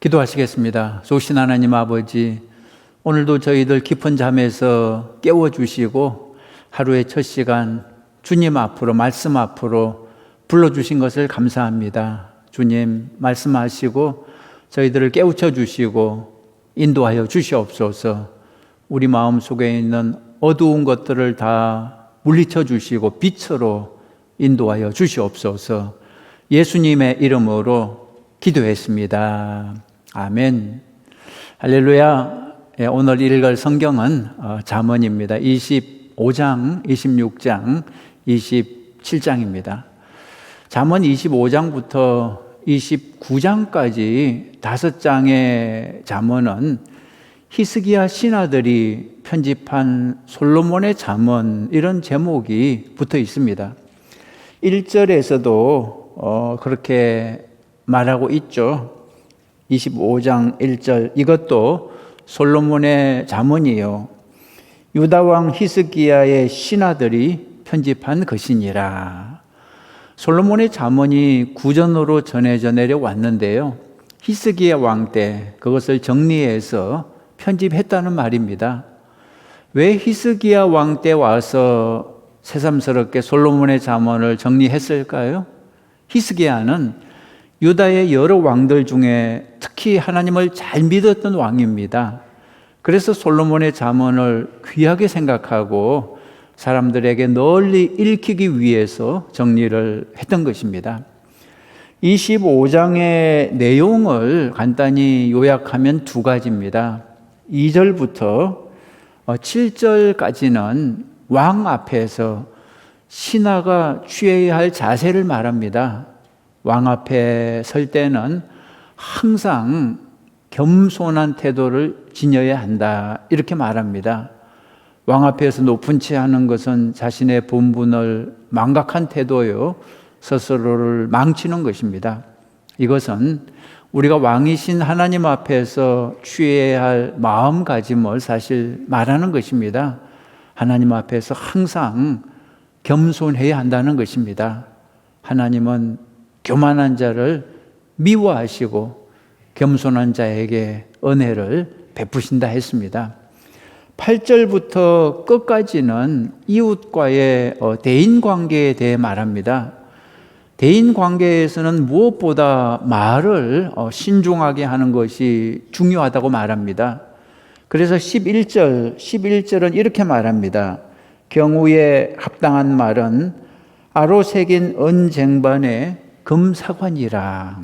기도하시겠습니다. 좋으신 하나님 아버지, 오늘도 저희들 깊은 잠에서 깨워주시고 하루의 첫 시간 주님 앞으로, 말씀 앞으로 불러주신 것을 감사합니다. 주님 말씀하시고 저희들을 깨우쳐 주시고 인도하여 주시옵소서. 우리 마음속에 있는 어두운 것들을 다 물리쳐 주시고 빛으로 인도하여 주시옵소서. 예수님의 이름으로 기도했습니다. 아멘. 할렐루야. 오늘 읽을 성경은 잠언입니다. 25장, 26장, 27장입니다. 잠언 25장부터 29장까지 5장의 잠언은 히스기야 신하들이 편집한 솔로몬의 잠언, 이런 제목이 붙어 있습니다. 1절에서도 그렇게 말하고 있죠. 25장 1절, 이것도 솔로몬의 잠언이요, 유다왕 히스기야의 신하들이 편집한 것이니라. 솔로몬의 잠언이 구전으로 전해져 내려왔는데요, 히스기야 왕 때 그것을 정리해서 편집했다는 말입니다. 왜 히스기야 왕 때 와서 새삼스럽게 솔로몬의 잠언을 정리했을까요? 히스기야는 유다의 여러 왕들 중에 특히 하나님을 잘 믿었던 왕입니다. 그래서 솔로몬의 잠언을 귀하게 생각하고 사람들에게 널리 읽히기 위해서 정리를 했던 것입니다. 25장의 내용을 간단히 요약하면 두 가지입니다. 2절부터 7절까지는 왕 앞에서 신하가 취해야 할 자세를 말합니다. 왕 앞에 설 때는 항상 겸손한 태도를 지녀야 한다, 이렇게 말합니다. 왕 앞에서 높은 채 하는 것은 자신의 본분을 망각한 태도요, 스스로를 망치는 것입니다. 이것은 우리가 왕이신 하나님 앞에서 취해야 할 마음가짐을 사실 말하는 것입니다. 하나님 앞에서 항상 겸손해야 한다는 것입니다. 하나님은 교만한 자를 미워하시고 겸손한 자에게 은혜를 베푸신다 했습니다. 8절부터 끝까지는 이웃과의 대인관계에 대해 말합니다. 대인관계에서는 무엇보다 말을 신중하게 하는 것이 중요하다고 말합니다. 그래서 11절은 이렇게 말합니다. 경우에 합당한 말은 아로 새긴 은쟁반에 금사관이라.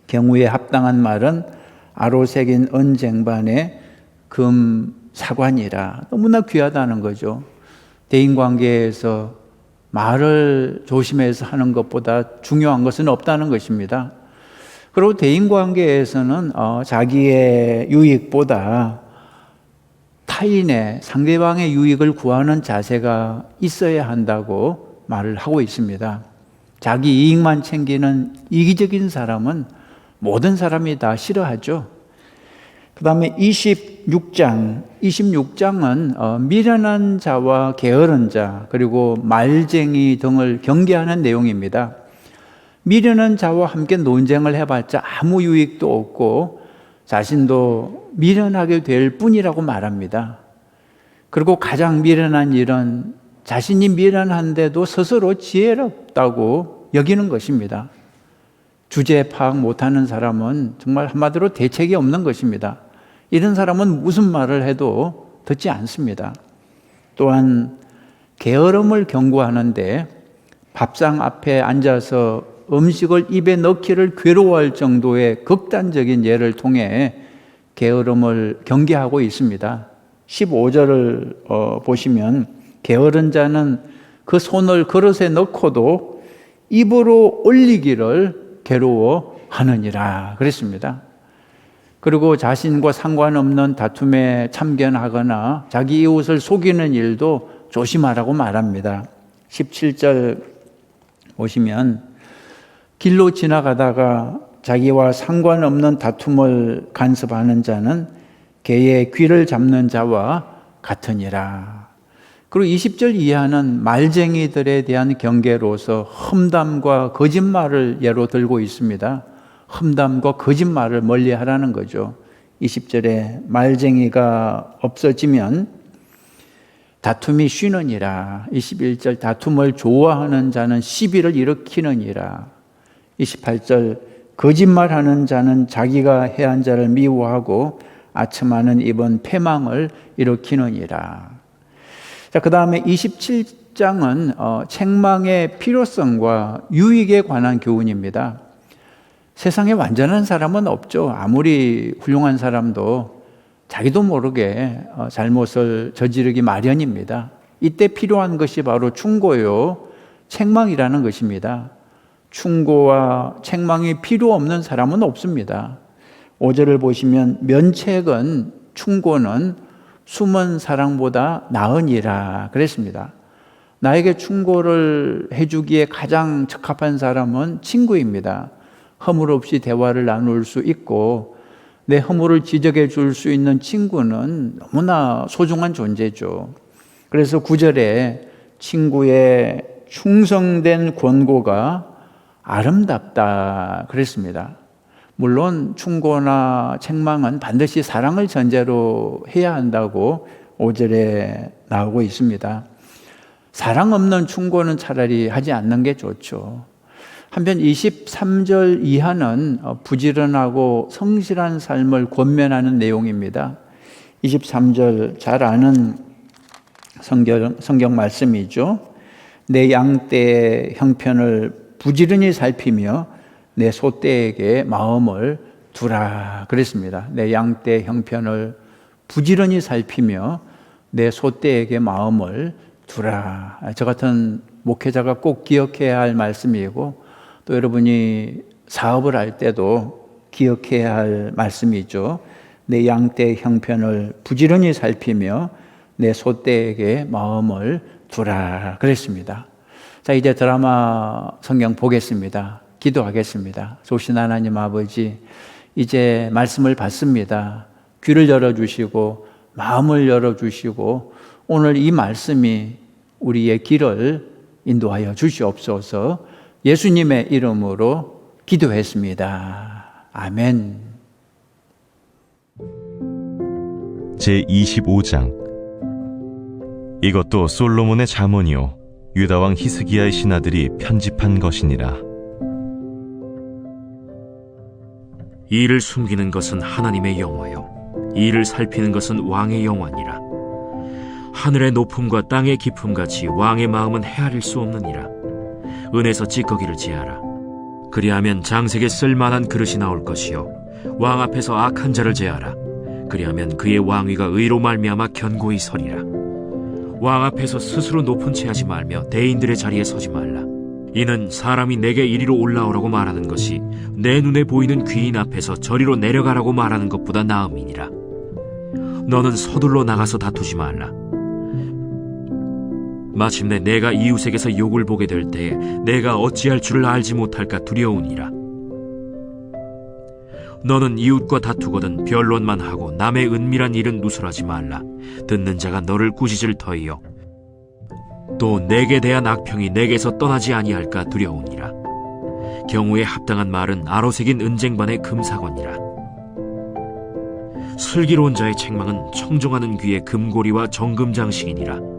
경우에 합당한 말은 아로 새긴 은쟁반에 금사관이라. 너무나 귀하다는 거죠. 대인관계에서 말을 조심해서 하는 것보다 중요한 것은 없다는 것입니다. 그리고 대인관계에서는 자기의 유익보다 타인의, 상대방의 유익을 구하는 자세가 있어야 한다고 말을 하고 있습니다. 자기 이익만 챙기는 이기적인 사람은 모든 사람이 다 싫어하죠. 그 다음에 26장은 미련한 자와 게으른 자, 그리고 말쟁이 등을 경계하는 내용입니다. 미련한 자와 함께 논쟁을 해봤자 아무 유익도 없고 자신도 미련하게 될 뿐이라고 말합니다. 그리고 가장 미련한 일은 자신이 미련한데도 스스로 지혜롭다고 여기는 것입니다. 주제 파악 못하는 사람은 정말 한마디로 대책이 없는 것입니다. 이런 사람은 무슨 말을 해도 듣지 않습니다. 또한 게으름을 경고하는데 밥상 앞에 앉아서 음식을 입에 넣기를 괴로워할 정도의 극단적인 예를 통해 게으름을 경계하고 있습니다. 15절을 보시면 게으른 자는 그 손을 그릇에 넣고도 입으로 올리기를 괴로워하느니라 그랬습니다. 그리고 자신과 상관없는 다툼에 참견하거나 자기 이웃을 속이는 일도 조심하라고 말합니다. 17절 보시면 길로 지나가다가 자기와 상관없는 다툼을 간섭하는 자는 개의 귀를 잡는 자와 같으니라. 그리고 20절 이하는 말쟁이들에 대한 경계로서 험담과 거짓말을 예로 들고 있습니다. 험담과 거짓말을 멀리하라는 거죠. 20절에 말쟁이가 없어지면 다툼이 쉬느니라. 21절 다툼을 좋아하는 자는 시비를 일으키느니라. 28절 거짓말하는 자는 자기가 해한 자를 미워하고 아첨하는 입은 패망을 일으키느니라. 자, 그 다음에 27장은 책망의 필요성과 유익에 관한 교훈입니다. 세상에 완전한 사람은 없죠. 아무리 훌륭한 사람도 자기도 모르게 잘못을 저지르기 마련입니다. 이때 필요한 것이 바로 충고요, 책망이라는 것입니다. 충고와 책망이 필요 없는 사람은 없습니다. 5절을 보시면 면책은 충고는 숨은 사랑보다 나으니라 그랬습니다. 나에게 충고를 해주기에 가장 적합한 사람은 친구입니다. 허물 없이 대화를 나눌 수 있고 내 허물을 지적해 줄 수 있는 친구는 너무나 소중한 존재죠. 그래서 9절에 친구의 충성된 권고가 아름답다 그랬습니다. 물론 충고나 책망은 반드시 사랑을 전제로 해야 한다고 5절에 나오고 있습니다. 사랑 없는 충고는 차라리 하지 않는 게 좋죠. 한편 23절 이하는 부지런하고 성실한 삶을 권면하는 내용입니다. 23절 잘 아는 성경 말씀이죠. 내 양떼의 형편을 부지런히 살피며 내 소떼에게 마음을 두라 그랬습니다. 내 양떼의 형편을 부지런히 살피며 내 소떼에게 마음을 두라. 저 같은 목회자가 꼭 기억해야 할 말씀이고 또 여러분이 사업을 할 때도 기억해야 할 말씀이죠. 내 양떼의 형편을 부지런히 살피며 내 소떼에게 마음을 두라 그랬습니다. 자, 이제 드라마 성경 보겠습니다. 기도하겠습니다. 좋으신 하나님 아버지, 이제 말씀을 받습니다. 귀를 열어주시고 마음을 열어주시고 오늘 이 말씀이 우리의 길을 인도하여 주시옵소서. 예수님의 이름으로 기도했습니다. 아멘. 제25장. 이것도 솔로몬의 잠언이요 유다왕 히스기야의 신하들이 편집한 것이니라. 이를 숨기는 것은 하나님의 영화요 이를 살피는 것은 왕의 영화니라. 하늘의 높음과 땅의 깊음같이 왕의 마음은 헤아릴 수 없느니라. 은에서 찌꺼기를 제하라. 그리하면 장색에 쓸만한 그릇이 나올 것이요 왕 앞에서 악한 자를 제하라. 그리하면 그의 왕위가 의로 말미암아 견고히 서리라. 왕 앞에서 스스로 높은 채 하지 말며 대인들의 자리에 서지 말라. 이는 사람이 내게 이리로 올라오라고 말하는 것이 내 눈에 보이는 귀인 앞에서 저리로 내려가라고 말하는 것보다 나음이니라. 너는 서둘러 나가서 다투지 말라. 마침내 내가 이웃에게서 욕을 보게 될 때에 내가 어찌할 줄을 알지 못할까 두려우니라. 너는 이웃과 다투거든 변론만 하고 남의 은밀한 일은 누설하지 말라. 듣는 자가 너를 꾸짖을 터이요 또 내게 대한 악평이 내게서 떠나지 아니할까 두려우니라. 경우에 합당한 말은 아로새긴 은쟁반의 금사건이라. 슬기로운 자의 책망은 청종하는 귀의 금고리와 정금장식이니라.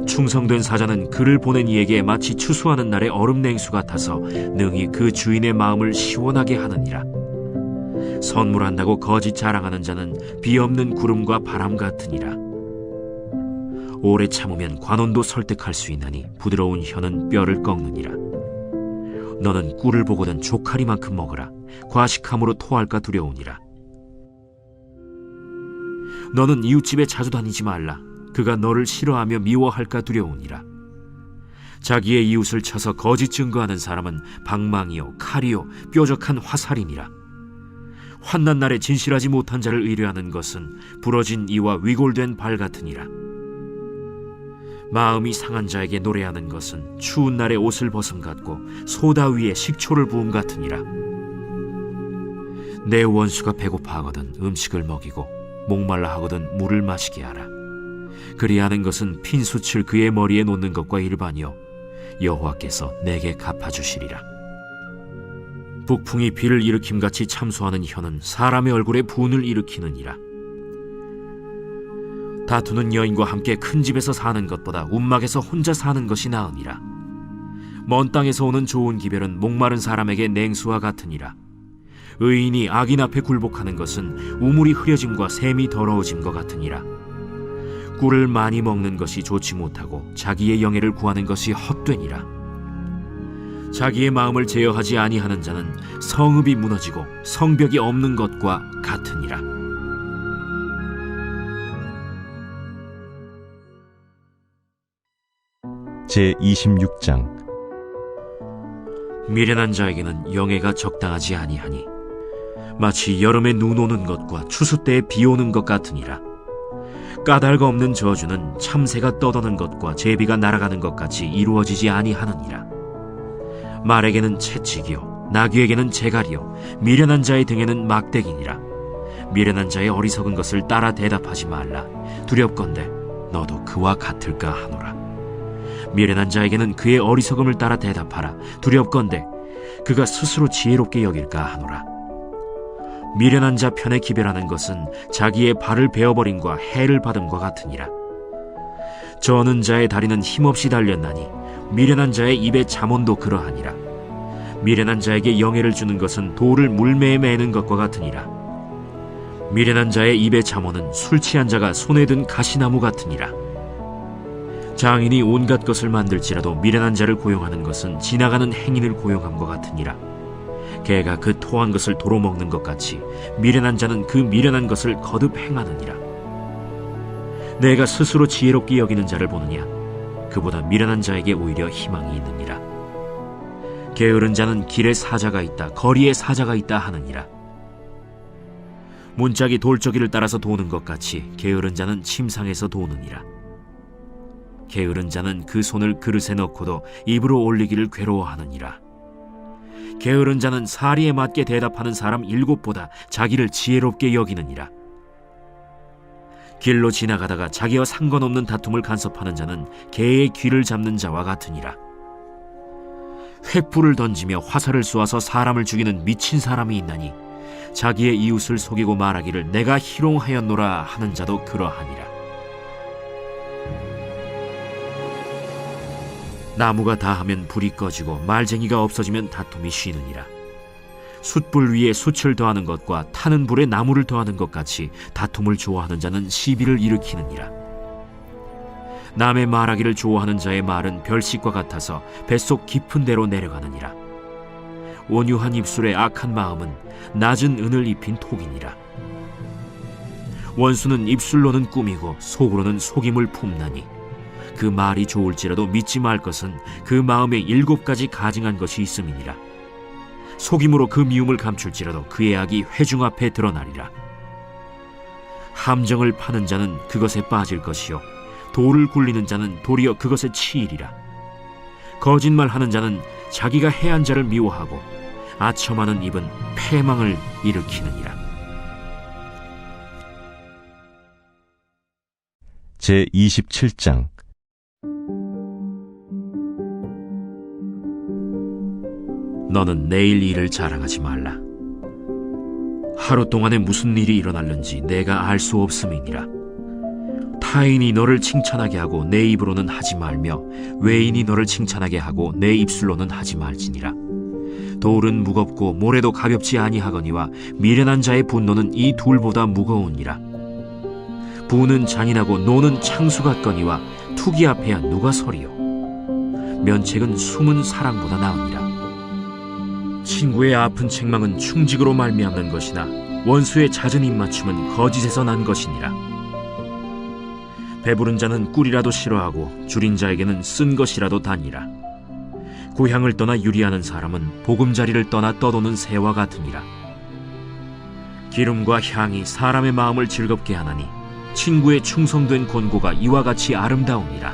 충성된 사자는 그를 보낸 이에게 마치 추수하는 날의 얼음냉수 같아서 능히 그 주인의 마음을 시원하게 하느니라. 선물한다고 거짓 자랑하는 자는 비 없는 구름과 바람 같으니라. 오래 참으면 관원도 설득할 수 있나니 부드러운 혀는 뼈를 꺾느니라. 너는 꿀을 보거든 조카리만큼 먹으라. 과식함으로 토할까 두려우니라. 너는 이웃집에 자주 다니지 말라. 그가 너를 싫어하며 미워할까 두려우니라. 자기의 이웃을 쳐서 거짓 증거하는 사람은 방망이요 칼이요 뾰족한 화살이니라. 환난 날에 진실하지 못한 자를 의뢰하는 것은 부러진 이와 위골된 발 같으니라. 마음이 상한 자에게 노래하는 것은 추운 날에 옷을 벗음 같고 소다 위에 식초를 부음 같으니라. 내 원수가 배고파하거든 음식을 먹이고 목말라 하거든 물을 마시게 하라. 그리하는 것은 핀 숯을 그의 머리에 놓는 것과 일반이요 여호와께서 내게 갚아주시리라. 북풍이 비를 일으킴같이 참소하는 혀는 사람의 얼굴에 분을 일으키느니라. 다투는 여인과 함께 큰 집에서 사는 것보다 움막에서 혼자 사는 것이 나으니라. 먼 땅에서 오는 좋은 기별은 목마른 사람에게 냉수와 같으니라. 의인이 악인 앞에 굴복하는 것은 우물이 흐려짐과 샘이 더러워짐과 같으니라. 꿀을 많이 먹는 것이 좋지 못하고 자기의 영예를 구하는 것이 헛되니라. 자기의 마음을 제어하지 아니하는 자는 성읍이 무너지고 성벽이 없는 것과 같으니라. 제26장. 미련한 자에게는 영예가 적당하지 아니하니 마치 여름에 눈 오는 것과 추수 때에 비 오는 것 같으니라. 까닭 없는 저주는 참새가 떠도는 것과 제비가 날아가는 것 같이 이루어지지 아니하느니라. 말에게는 채찍이요 나귀에게는 재갈이요 미련한 자의 등에는 막대기니라. 미련한 자의 어리석은 것을 따라 대답하지 말라. 두렵건대 너도 그와 같을까 하노라. 미련한 자에게는 그의 어리석음을 따라 대답하라. 두렵건대 그가 스스로 지혜롭게 여길까 하노라. 미련한 자 편에 기별하는 것은 자기의 발을 베어버림과 해를 받음과 같으니라. 저는 자의 다리는 힘없이 달렸나니 미련한 자의 입의 잠언도 그러하니라. 미련한 자에게 영예를 주는 것은 돌을 물매에 매는 것과 같으니라. 미련한 자의 입의 잠언은 술 취한 자가 손에 든 가시나무 같으니라. 장인이 온갖 것을 만들지라도 미련한 자를 고용하는 것은 지나가는 행인을 고용함과 같으니라. 개가 그 토한 것을 도로 먹는 것 같이 미련한 자는 그 미련한 것을 거듭 행하느니라. 내가 스스로 지혜롭게 여기는 자를 보느냐? 그보다 미련한 자에게 오히려 희망이 있느니라. 게으른 자는 길에 사자가 있다, 거리에 사자가 있다 하느니라. 문짝이 돌저기를 따라서 도는 것 같이 게으른 자는 침상에서 도느니라. 게으른 자는 그 손을 그릇에 넣고도 입으로 올리기를 괴로워하느니라. 게으른 자는 사리에 맞게 대답하는 사람 7보다 자기를 지혜롭게 여기느니라. 길로 지나가다가 자기와 상관없는 다툼을 간섭하는 자는 개의 귀를 잡는 자와 같으니라. 횃불을 던지며 화살을 쏘아서 사람을 죽이는 미친 사람이 있나니 자기의 이웃을 속이고 말하기를 내가 희롱하였노라 하는 자도 그러하니라. 나무가 다하면 불이 꺼지고 말쟁이가 없어지면 다툼이 쉬느니라. 숯불 위에 숯을 더하는 것과 타는 불에 나무를 더하는 것 같이 다툼을 좋아하는 자는 시비를 일으키느니라. 남의 말하기를 좋아하는 자의 말은 별식과 같아서 뱃속 깊은 데로 내려가느니라. 온유한 입술의 악한 마음은 낮은 은을 입힌 톡이니라. 원수는 입술로는 꾸미고 속으로는 속임을 품나니 그 말이 좋을지라도 믿지 말 것은 그 마음에 7가지 가증한 것이 있음이니라. 속임으로 그 미움을 감출지라도 그의 악이 회중 앞에 드러나리라. 함정을 파는 자는 그것에 빠질 것이요 돌을 굴리는 자는 도리어 그것에 치이리라. 거짓말하는 자는 자기가 해한 자를 미워하고 아첨하는 입은 패망을 일으키느니라. 제27장. 너는 내일 일을 자랑하지 말라. 하루 동안에 무슨 일이 일어날는지 내가 알 수 없음이니라. 타인이 너를 칭찬하게 하고 내 입으로는 하지 말며 외인이 너를 칭찬하게 하고 내 입술로는 하지 말지니라. 돌은 무겁고 모래도 가볍지 아니하거니와 미련한 자의 분노는 이 둘보다 무거우니라. 부는 잔인하고 노는 창수 같거니와 투기 앞에야 누가 서리요. 면책은 숨은 사랑보다 나으니라. 친구의 아픈 책망은 충직으로 말미암는 것이나 원수의 잦은 입맞춤은 거짓에서 난 것이니라. 배부른 자는 꿀이라도 싫어하고 줄인 자에게는 쓴 것이라도 다니라. 고향을 떠나 유리하는 사람은 보금자리를 떠나 떠도는 새와 같으니라. 기름과 향이 사람의 마음을 즐겁게 하나니 친구의 충성된 권고가 이와 같이 아름다우니라.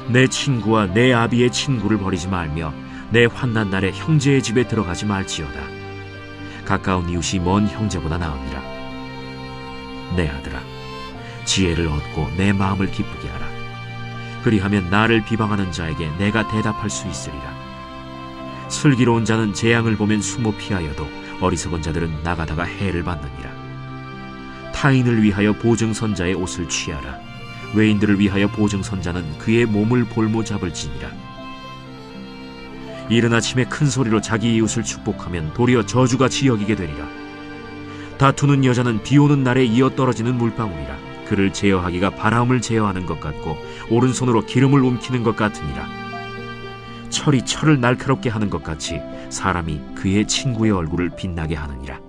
내 친구와 내 아비의 친구를 버리지 말며 내 환난 날에 형제의 집에 들어가지 말지어다. 가까운 이웃이 먼 형제보다 나으니라. 내 아들아, 지혜를 얻고 내 마음을 기쁘게 하라. 그리하면 나를 비방하는 자에게 내가 대답할 수 있으리라. 슬기로운 자는 재앙을 보면 숨어 피하여도 어리석은 자들은 나가다가 해를 받느니라. 타인을 위하여 보증선자의 옷을 취하라. 외인들을 위하여 보증선자는 그의 몸을 볼모 잡을지니라. 이른 아침에 큰 소리로 자기 이웃을 축복하면 도리어 저주같이 여기게 되리라. 다투는 여자는 비 오는 날에 이어 떨어지는 물방울이라. 그를 제어하기가 바람을 제어하는 것 같고 오른손으로 기름을 움키는 것 같으니라. 철이 철을 날카롭게 하는 것 같이 사람이 그의 친구의 얼굴을 빛나게 하느니라.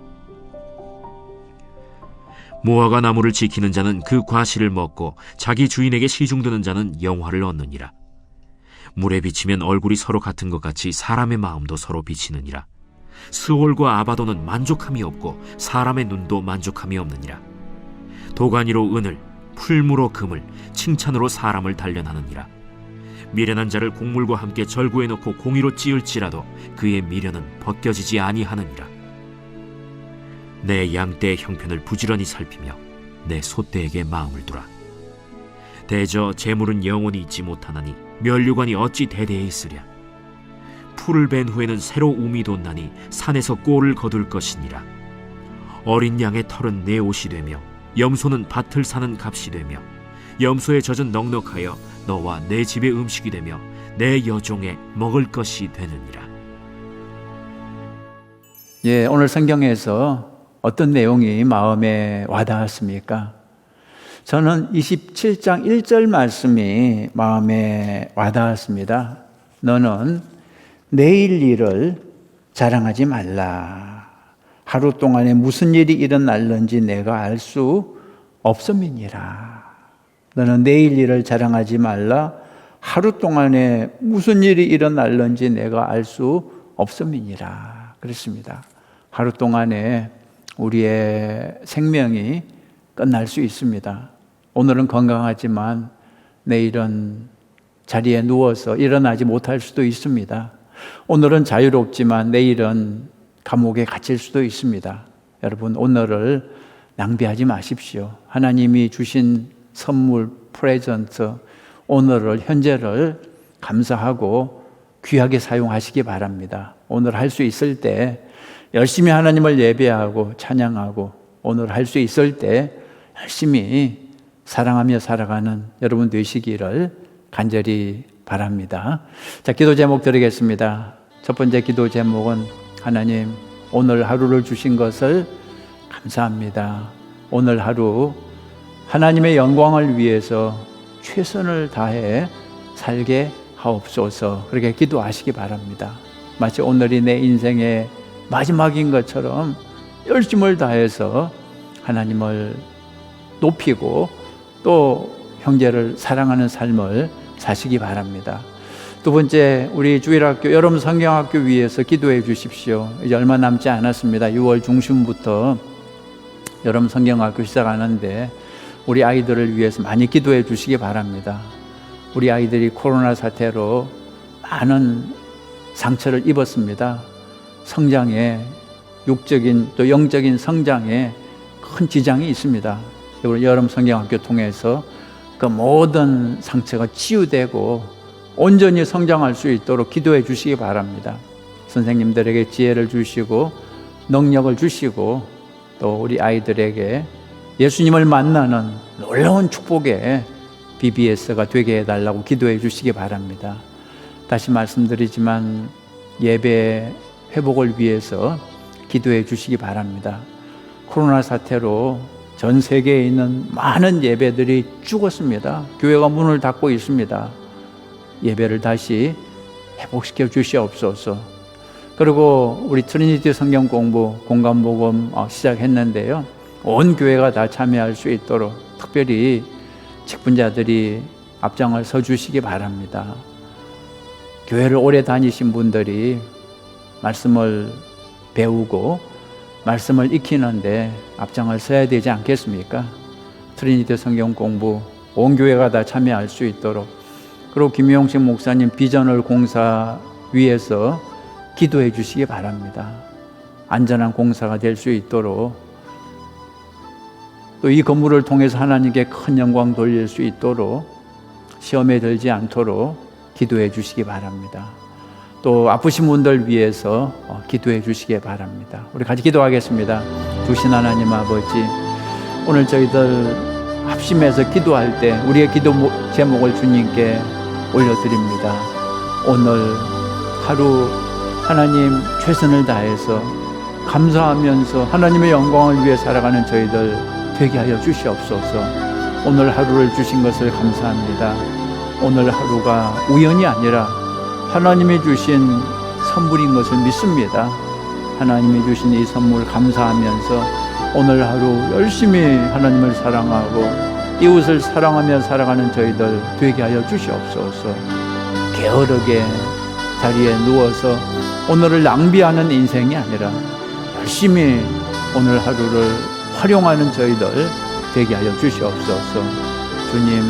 무화과 나무를 지키는 자는 그 과실을 먹고 자기 주인에게 시중드는 자는 영화를 얻느니라. 물에 비치면 얼굴이 서로 같은 것 같이 사람의 마음도 서로 비치느니라. 스올과 아바도는 만족함이 없고 사람의 눈도 만족함이 없느니라. 도가니로 은을, 풀무로 금을, 칭찬으로 사람을 단련하느니라. 미련한 자를 곡물과 함께 절구해 놓고 공의로 찌을지라도 그의 미련은 벗겨지지 아니하느니라. 내 양떼의 형편을 부지런히 살피며 내 소떼에게 마음을 두라. 대저 재물은 영원히 있지 못하나니 면류관이 어찌 대대에 있으랴. 풀을 벤 후에는 새로 움이 돋나니 산에서 꼴을 거둘 것이니라. 어린 양의 털은 내 옷이 되며 염소는 밭을 사는 값이 되며 염소의 젖은 넉넉하여 너와 내 집의 음식이 되며 내 여종의 먹을 것이 되느니라. 예, 오늘 성경에서 어떤 내용이 마음에 와닿았습니까? 저는 27장 1절 말씀이 마음에 와닿았습니다. 너는 내일 일을 자랑하지 말라. 하루 동안에 무슨 일이 일어날는지 내가 알 수 없음이니라. 너는 내일 일을 자랑하지 말라. 하루 동안에 무슨 일이 일어날는지 내가 알 수 없음이니라. 그렇습니다. 하루 동안에 우리의 생명이 끝날 수 있습니다. 오늘은 건강하지만 내일은 자리에 누워서 일어나지 못할 수도 있습니다. 오늘은 자유롭지만 내일은 감옥에 갇힐 수도 있습니다. 여러분, 오늘을 낭비하지 마십시오. 하나님이 주신 선물, 프레젠트, 오늘을, 현재를 감사하고 귀하게 사용하시기 바랍니다. 오늘 할 수 있을 때 열심히 하나님을 예배하고 찬양하고, 오늘 할 수 있을 때 열심히 사랑하며 살아가는 여러분 되시기를 간절히 바랍니다. 자, 기도 제목 드리겠습니다. 첫 번째 기도 제목은 하나님, 오늘 하루를 주신 것을 감사합니다. 오늘 하루 하나님의 영광을 위해서 최선을 다해 살게 하옵소서. 그렇게 기도하시기 바랍니다. 마치 오늘이 내 인생의 마지막인 것처럼 열심을 다해서 하나님을 높이고 또 형제를 사랑하는 삶을 사시기 바랍니다. 두 번째, 우리 주일학교 여름 성경학교 위해서 기도해 주십시오. 이제 얼마 남지 않았습니다. 6월 중순부터 여름 성경학교 시작하는데 우리 아이들을 위해서 많이 기도해 주시기 바랍니다. 우리 아이들이 코로나 사태로 많은 상처를 입었습니다. 성장에, 육적인 또 영적인 성장에 큰 지장이 있습니다. 우리 여름 성경학교 통해서 그 모든 상처가 치유되고 온전히 성장할 수 있도록 기도해 주시기 바랍니다. 선생님들에게 지혜를 주시고 능력을 주시고 또 우리 아이들에게 예수님을 만나는 놀라운 축복의 BBS가 되게 해달라고 기도해 주시기 바랍니다. 다시 말씀드리지만 예배 회복을 위해서 기도해 주시기 바랍니다. 코로나 사태로 전 세계에 있는 많은 예배들이 죽었습니다. 교회가 문을 닫고 있습니다. 예배를 다시 회복시켜 주시옵소서. 그리고 우리 트리니티 성경 공부 공감복음 시작했는데요. 온 교회가 다 참여할 수 있도록 특별히 직분자들이 앞장을 서 주시기 바랍니다. 교회를 오래 다니신 분들이 말씀을 배우고 말씀을 익히는데 앞장을 서야 되지 않겠습니까? 트리니티 성경 공부 온 교회가 다 참여할 수 있도록, 그리고 김용식 목사님 비전을 공사 위해서 기도해 주시기 바랍니다. 안전한 공사가 될 수 있도록, 또 이 건물을 통해서 하나님께 큰 영광 돌릴 수 있도록, 시험에 들지 않도록 기도해 주시기 바랍니다. 또 아프신 분들 위해서 기도해 주시기 바랍니다. 우리 같이 기도하겠습니다. 주신 하나님 아버지, 오늘 저희들 합심해서 기도할 때 우리의 기도 제목을 주님께 올려드립니다. 오늘 하루 하나님 최선을 다해서 감사하면서 하나님의 영광을 위해 살아가는 저희들 되게 하여 주시옵소서. 오늘 하루를 주신 것을 감사합니다. 오늘 하루가 우연이 아니라 하나님이 주신 선물인 것을 믿습니다. 하나님이 주신 이 선물 감사하면서 오늘 하루 열심히 하나님을 사랑하고 이웃을 사랑하며 살아가는 저희들 되게 하여 주시옵소서. 게으르게 자리에 누워서 오늘을 낭비하는 인생이 아니라 열심히 오늘 하루를 활용하는 저희들 되게 하여 주시옵소서. 주님,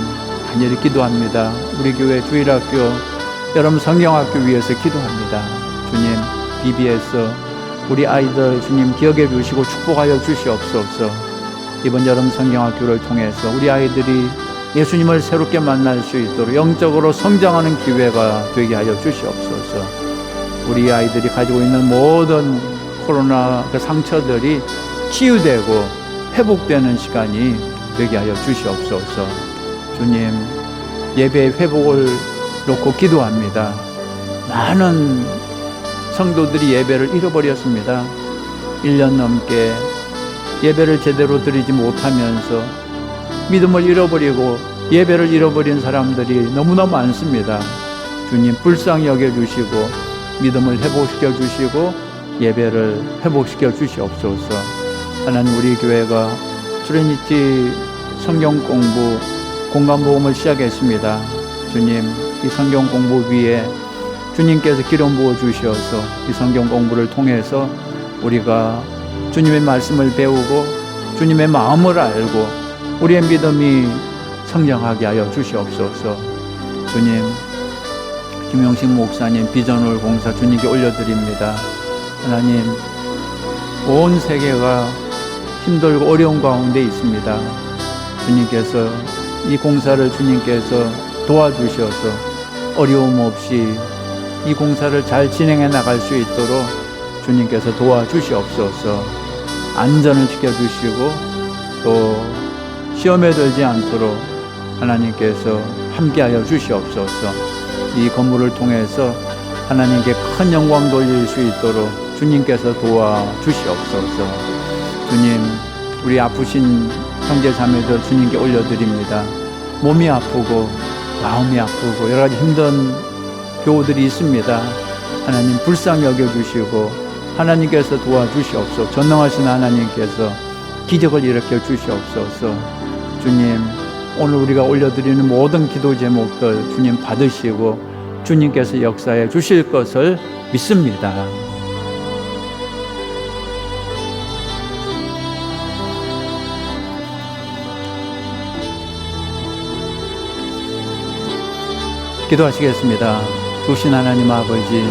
간절히 기도합니다. 우리 교회 주일학교 여러분 성경학교 위해서 기도합니다. 주님, BBS 우리 아이들 주님 기억해 주시고 축복하여 주시옵소서. 이번 여름 성경학교를 통해서 우리 아이들이 예수님을 새롭게 만날 수 있도록 영적으로 성장하는 기회가 되게 하여 주시옵소서. 우리 아이들이 가지고 있는 모든 코로나 그 상처들이 치유되고 회복되는 시간이 되게 하여 주시옵소서. 주님, 예배의 회복을 놓고 기도합니다. 많은 성도들이 예배를 잃어버렸습니다. 1년 넘게 예배를 제대로 드리지 못하면서 믿음을 잃어버리고 예배를 잃어버린 사람들이 너무나 많습니다. 주님, 불쌍히 여겨주시고 믿음을 회복시켜 주시고 예배를 회복시켜 주시옵소서. 하나님, 우리 교회가 트리니티 성경 공부 공간 모험을 시작했습니다. 주님, 이 성경 공부 위에 주님께서 기름 부어 주셔서 이 성경 공부를 통해서 우리가 주님의 말씀을 배우고 주님의 마음을 알고 우리의 믿음이 성장하게 하여 주시옵소서. 주님, 김용식 목사님 비전홀 공사 주님께 올려드립니다. 하나님, 온 세계가 힘들고 어려운 가운데 있습니다. 주님께서 이 공사를 주님께서 도와주셔서 어려움 없이 이 공사를 잘 진행해 나갈 수 있도록 주님께서 도와주시옵소서. 안전을 지켜주시고 또 시험에 들지 않도록 하나님께서 함께하여 주시옵소서. 이 건물을 통해서 하나님께 큰 영광 돌릴 수 있도록 주님께서 도와주시옵소서. 주님, 우리 아프신 형제 자매들 주님께 올려드립니다. 몸이 아프고 마음이 아프고 여러 가지 힘든 교우들이 있습니다. 하나님, 불쌍히 여겨주시고 하나님께서 도와주시옵소서. 전능하신 하나님께서 기적을 일으켜 주시옵소서. 주님, 오늘 우리가 올려드리는 모든 기도 제목들 주님 받으시고 주님께서 역사해 주실 것을 믿습니다. 기도하시겠습니다. 주신 하나님 아버지,